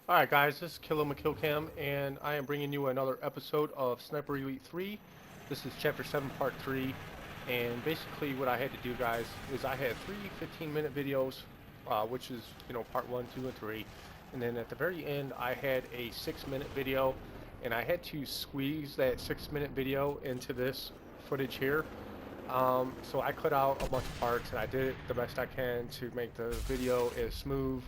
Alright guys, this is Killer McKillcam, and I am bringing you another episode of Sniper Elite 3. This is Chapter 7 Part 3, and basically what I had to do guys is I had three 15-minute videos, which is, Part 1, 2, and 3. And then at the very end I had a 6-minute video, and I had to squeeze that 6-minute video into this footage here. So I cut out a bunch of parts and I did it the best I can to make the video as smooth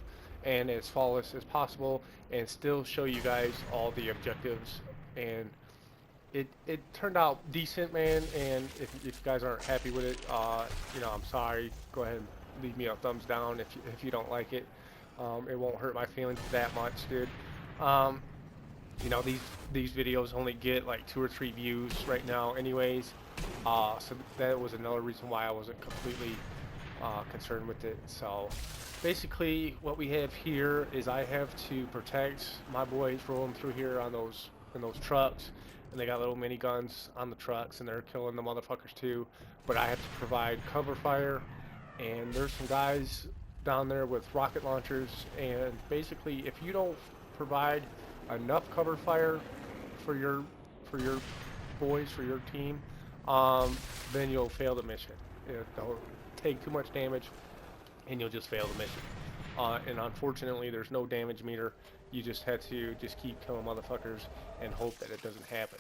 and as flawless as possible and still show you guys all the objectives. And it turned out decent, man. And if you guys aren't happy with it, I'm sorry. Go ahead and leave me a thumbs down if you don't like it. It won't hurt my feelings that much, dude. Um, these videos only get like 2 or 3 views right now anyways, so that was another reason why I wasn't completely concerned with it. So basically what we have here is I have to protect my boys rolling through here on those in those trucks, and they got little mini guns on the trucks and they're killing the motherfuckers too, but I have to provide cover fire. And there's some guys down there with rocket launchers, and basically if you don't provide enough cover fire for your boys, for your team, then you'll fail the mission. They'll take too much damage and you'll just fail the mission. And unfortunately there's no damage meter. You just have to just keep killing motherfuckers and hope that it doesn't happen.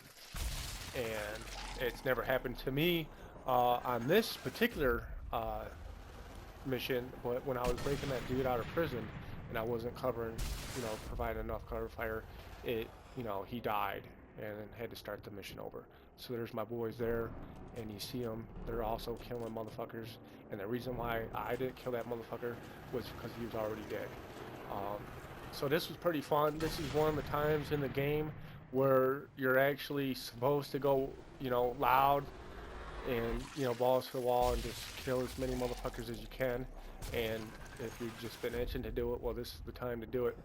And it's never happened to me on this particular mission, but when I was breaking that dude out of prison and I wasn't covering, providing enough cover fire, he died and had to start the mission over. So there's my boys there, and you see them. They're also killing motherfuckers, and the reason why I didn't kill that motherfucker was because he was already dead. Um, so this was pretty fun. This is one of the times in the game where you're actually supposed to go, loud and balls to the wall and just kill as many motherfuckers as you can. And if you've just been itching to do it, well, this is the time to do it.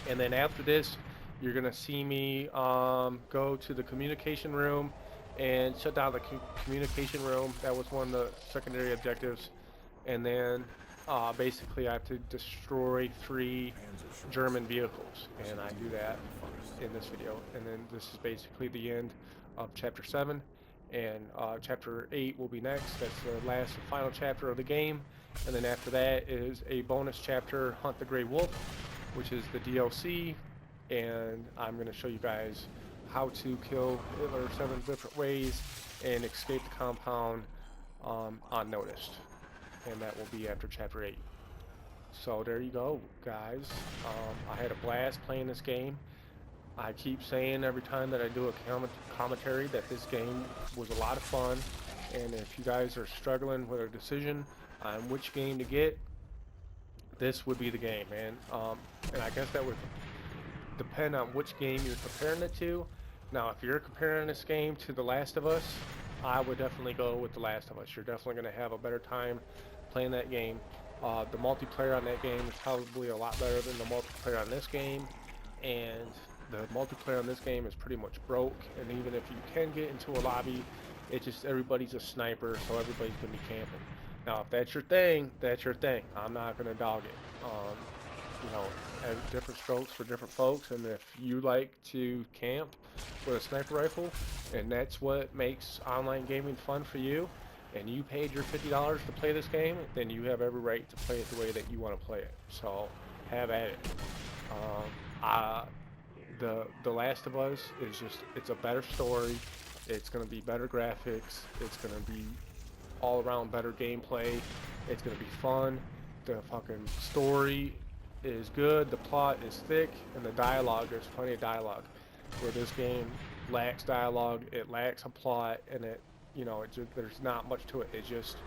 And then after this, you're gonna see me go to the communication room and shut down the communication room. That was one of the secondary objectives. And then basically I have to destroy 3 German vehicles, and I do that in this video. And then this is basically the end of chapter 7, and chapter 8 will be next. That's the last and final chapter of the game. And then after that is a bonus chapter, Hunt the Grey Wolf, which is the DLC, and I'm going to show you guys how to kill Hitler 7 different ways and escape the compound unnoticed. And that will be after chapter 8. So there you go, guys. I had a blast playing this game. I keep saying every time that I do a commentary that this game was a lot of fun, and if you guys are struggling with a decision on which game to get, this would be the game, man. And I guess that would depend on which game you're comparing it to. Now, if you're comparing this game to The Last of Us, I would definitely go with The Last of Us. You're definitely going to have a better time playing that game. The multiplayer on that game is probably a lot better than the multiplayer on this game, and the multiplayer on this game is pretty much broke. And even if you can get into a lobby, it just everybody's a sniper, so everybody's going to be camping. Now, if that's your thing, that's your thing. I'm not going to dog it. Different strokes for different folks, and if you like to camp with a sniper rifle and that's what makes online gaming fun for you, and you paid your $50 to play this game, then you have every right to play it the way that you want to play it. So have at it. The Last of Us is it's a better story. It's going to be better graphics. It's going to be all around better gameplay. It's going to be fun. The fucking story is good, the plot is thick, and the dialogue, there's plenty of dialogue. Where this game lacks dialogue, it lacks a plot, and there's not much to it. It's just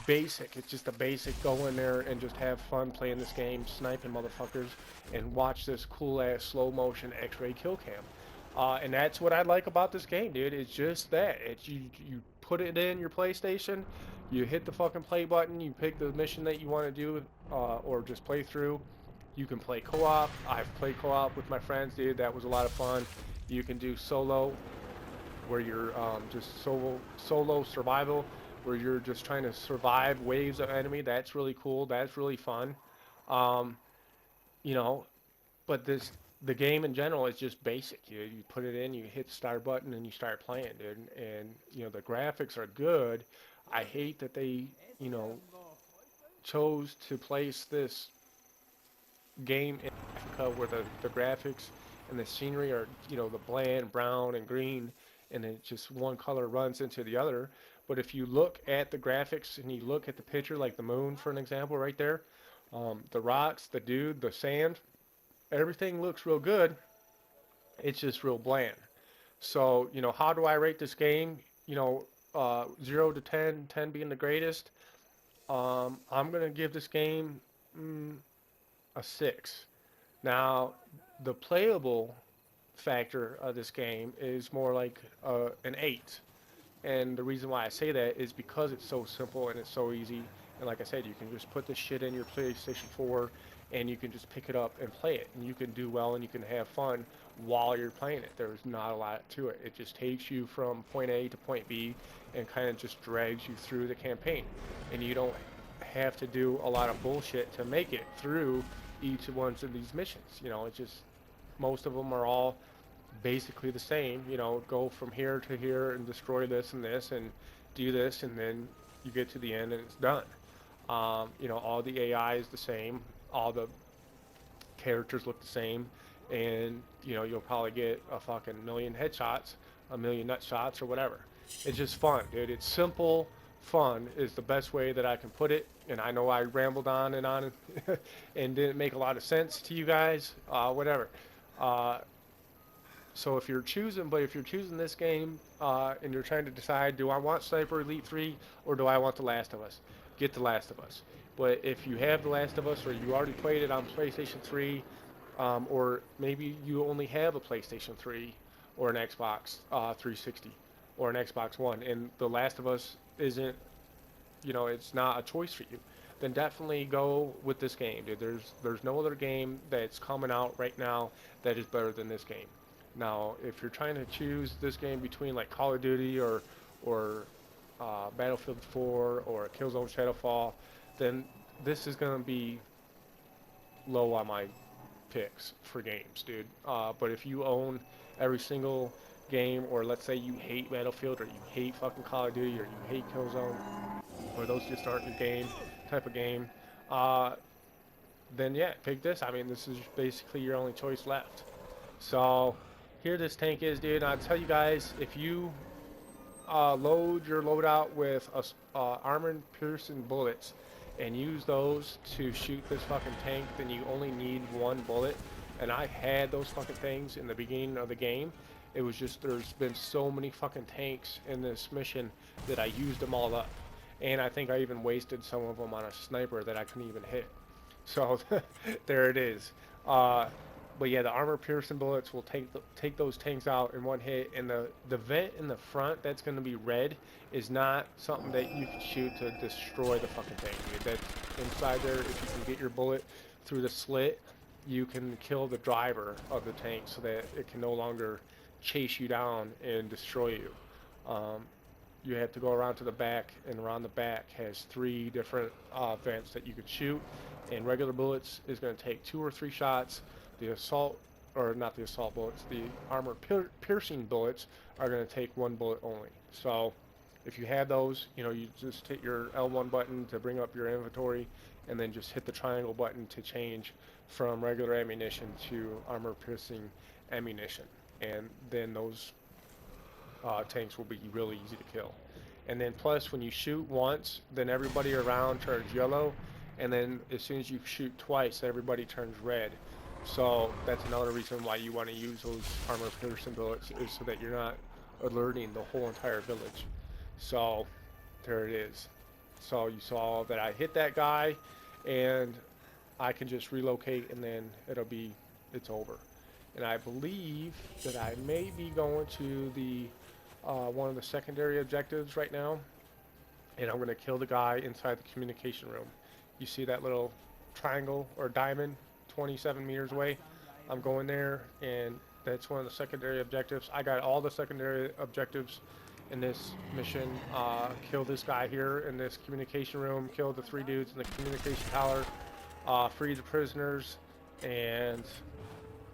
basic. It's just a basic go in there and just have fun playing this game, sniping motherfuckers, and watch this cool ass slow motion X-ray kill cam. And that's what I like about this game, dude. It's just that. You put it in your PlayStation, you hit the fucking play button, you pick the mission that you want to do, or just play through. You can play co-op. I've played co-op with my friends, dude. That was a lot of fun. You can do solo, where you're just solo survival, where you're just trying to survive waves of enemy. That's really cool. That's really fun. Um, you know, But the game in general is just basic. You put it in, you hit the start button, and you start playing, dude. And you know the graphics are good. I hate that they, you know, chose to place this game in Africa where the graphics and the scenery are, you know, the bland brown and green, and it just one color runs into the other. But if you look at the graphics and you look at the picture, like the moon, for an example, right there, the rocks, the dude, the sand, everything looks real good. It's just real bland. So, you know, how do I rate this game? You know, 0 to 10, 10 being the greatest. I'm going to give this game a 6. Now, the playable factor of this game is more like an 8. And the reason why I say that is because it's so simple and it's so easy. And like I said, you can just put this shit in your PlayStation 4 and you can just pick it up and play it. And you can do well and you can have fun while you're playing it. There's not a lot to it. It just takes you from point A to point B and kind of just drags you through the campaign. And you don't have to do a lot of bullshit to make it through each one of these missions. You know, it just, most of them are all basically the same. You know, go from here to here and destroy this and do this, and then you get to the end and it's done. You know, all the AI is the same, all the characters look the same, and you know you'll probably get a fucking million headshots, a million nut shots, or whatever. It's just fun, dude. It's simple. Fun is the best way that I can put it. And I know I rambled on and didn't make a lot of sense to you guys. Whatever. Uh, So if you're choosing this game and you're trying to decide, do I want Sniper Elite 3 or do I want The Last of Us? Get The Last of Us. But if you have The Last of Us or you already played it on PlayStation 3, or maybe you only have a PlayStation 3 or an Xbox 360 or an Xbox One, and The Last of Us isn't, you know, it's not a choice for you, then definitely go with this game, dude. There's no other game that's coming out right now that is better than this game. Now, if you're trying to choose this game between like Call of Duty or Battlefield 4 or Killzone Shadowfall, then this is gonna be low on my picks for games, dude. But if you own every single game, or let's say you hate Battlefield, or you hate fucking Call of Duty, or you hate Killzone, or those just aren't your game type of game, uh, then yeah, pick this. I mean, this is basically your only choice left. So here this tank is, dude. I'll tell you guys, if you load your loadout with armor piercing bullets and use those to shoot this fucking tank, then you only need one bullet. And I had those fucking things in the beginning of the game. It was just, there's been so many fucking tanks in this mission that I used them all up. And I think I even wasted some of them on a sniper that I couldn't even hit. So there it is. But yeah, the armor piercing bullets will take those tanks out in one hit, and the vent in the front that's going to be red is not something that you can shoot to destroy the fucking tank, dude. That's inside there. If you can get your bullet through the slit, you can kill the driver of the tank so that it can no longer chase you down and destroy you. Um, you have to go around to the back, and around the back has 3 different vents that you could shoot, and regular bullets is going to take 2 or 3 shots. The assault, or not the assault bullets, the armor piercing bullets are going to take 1 bullet only. So if you have those, you know, you just hit your L1 button to bring up your inventory, and then just hit the triangle button to change from regular ammunition to armor piercing ammunition. And then those tanks will be really easy to kill. And then plus, when you shoot once, then everybody around turns yellow, and then as soon as you shoot twice, everybody turns red. So that's another reason why you want to use those armor piercing bullets, is so that you're not alerting the whole entire village. So there it is. So you saw that I hit that guy, and I can just relocate, and then it's over. And I believe that I may be going to the one of the secondary objectives right now, and I'm going to kill the guy inside the communication room. You see that little triangle or diamond 27 meters away? I'm going there, and that's one of the secondary objectives. I got all the secondary objectives in this mission. Kill this guy here in this communication room, kill the 3 dudes in the communication tower, free the prisoners, and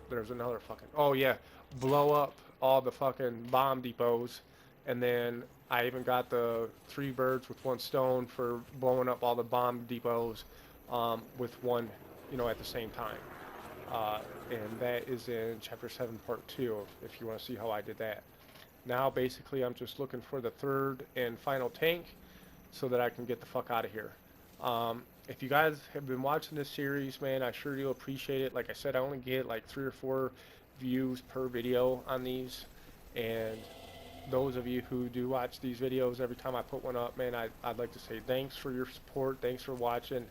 there's another fucking. Oh yeah, blow up all the fucking bomb depots, and then I even got the 3birds with 1stone for blowing up all the bomb depots with one, at the same time. And that is in chapter 7, part 2, if you want to see how I did that. Now, basically, I'm just looking for the third and final tank so that I can get the fuck out of here. If you guys have been watching this series, man, I sure do appreciate it. Like I said, I only get like 3 or 4 views per video on these. And those of you who do watch these videos, every time I put one up, man, I'd like to say thanks for your support. Thanks for watching.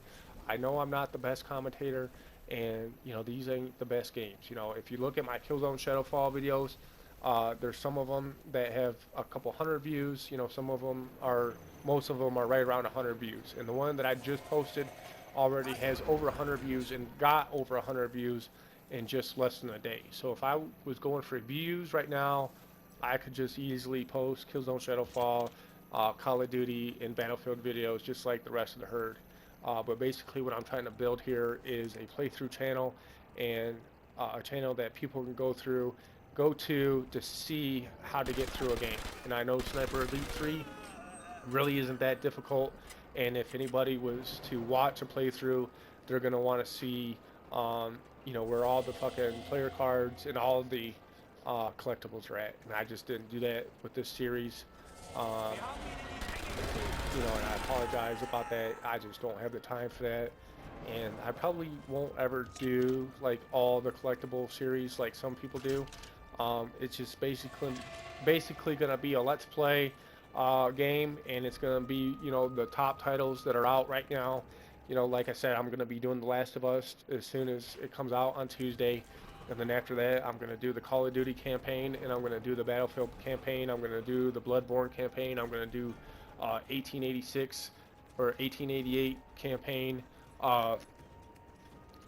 I know I'm not the best commentator, and these ain't the best games. If you look at my Killzone Shadowfall videos, there's some of them that have a couple hundred views. Some of them are, most of them are right around 100 views. And the one that I just posted already has over 100 views and got over 100 views in just less than a day. So if I was going for views right now, I could just easily post Killzone Shadowfall, Call of Duty, and Battlefield videos just like the rest of the herd. But basically what I'm trying to build here is a playthrough channel, and a channel that people can go to see how to get through a game. And I know Snipe Elite 3 really isn't that difficult, and if anybody was to watch a playthrough, they're going to want to see where all the fucking player cards and all the collectibles are at. And I just didn't do that with this series. And I apologize about that. I just don't have the time for that, and I probably won't ever do like all the collectible series like some people do. It's just basically gonna be a let's play game, and it's gonna be the top titles that are out right now. Like I said, I'm gonna be doing The Last of Us as soon as it comes out on Tuesday. And then after that, I'm going to do the Call of Duty campaign, and I'm going to do the Battlefield campaign, I'm going to do the Bloodborne campaign, I'm going to do 1886 or 1888 campaign, all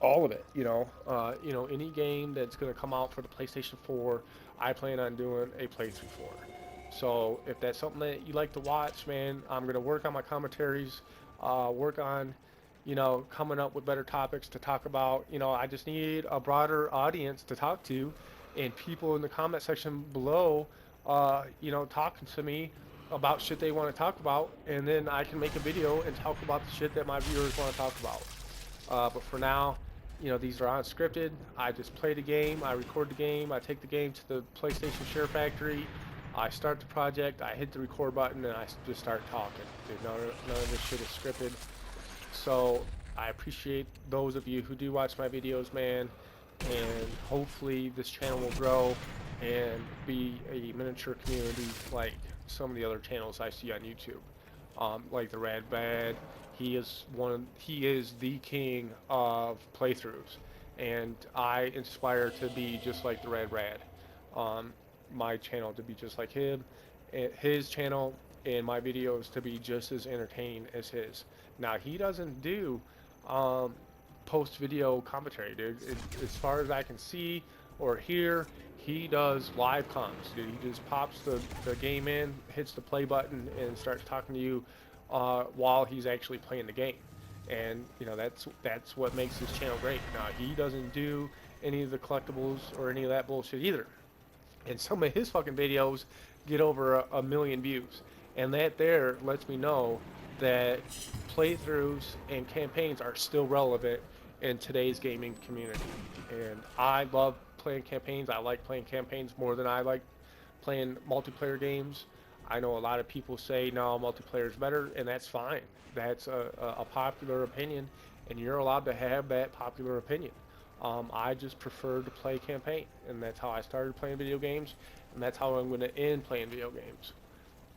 of it, any game that's going to come out for the PlayStation 4, I plan on doing a playthrough for. So if that's something that you like to watch, man, I'm going to work on my commentaries, work on coming up with better topics to talk about. I just need a broader audience to talk to, and people in the comment section below, talking to me about shit they want to talk about, and then I can make a video and talk about the shit that my viewers want to talk about. But for now, these are unscripted. I just play the game, I record the game, I take the game to the PlayStation Share Factory, I start the project, I hit the record button, and I just start talking. Dude, none of this shit is scripted. So I appreciate those of you who do watch my videos, man, and hopefully this channel will grow and be a miniature community like some of the other channels I see on YouTube, like the Rad Bad. He is the king of playthroughs, and I inspire to be just like the Rad Rad. My channel to be just like him, and his channel and my videos to be just as entertaining as his. Now, he doesn't do post video commentary, dude. As far as I can see or hear, he does live comms, dude. He just pops the game in, hits the play button, and starts talking to you while he's actually playing the game. And that's what makes his channel great. Now, he doesn't do any of the collectibles or any of that bullshit either. And some of his fucking videos get over a million views, and that there lets me know that playthroughs and campaigns are still relevant in today's gaming community. And I love playing campaigns. I like playing campaigns more than I like playing multiplayer games. I know a lot of people say no, multiplayer is better, and that's fine. That's a popular opinion, and you're allowed to have that popular opinion. I just prefer to play campaign, and that's how I started playing video games, and that's how I'm going to end playing video games.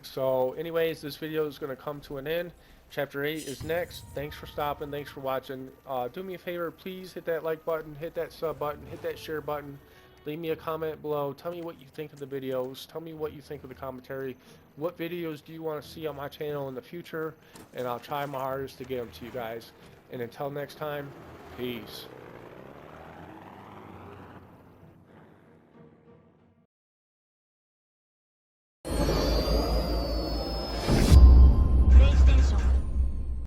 So anyways, this video is going to come to an end. Chapter 8 is next. Thanks for stopping. Thanks for watching. Do me a favor, please hit that like button, hit that sub button, hit that share button. Leave me a comment below. Tell me what you think of the videos. Tell me what you think of the commentary. What videos do you want to see on my channel in the future? And I'll try my hardest to get them to you guys. And until next time, peace.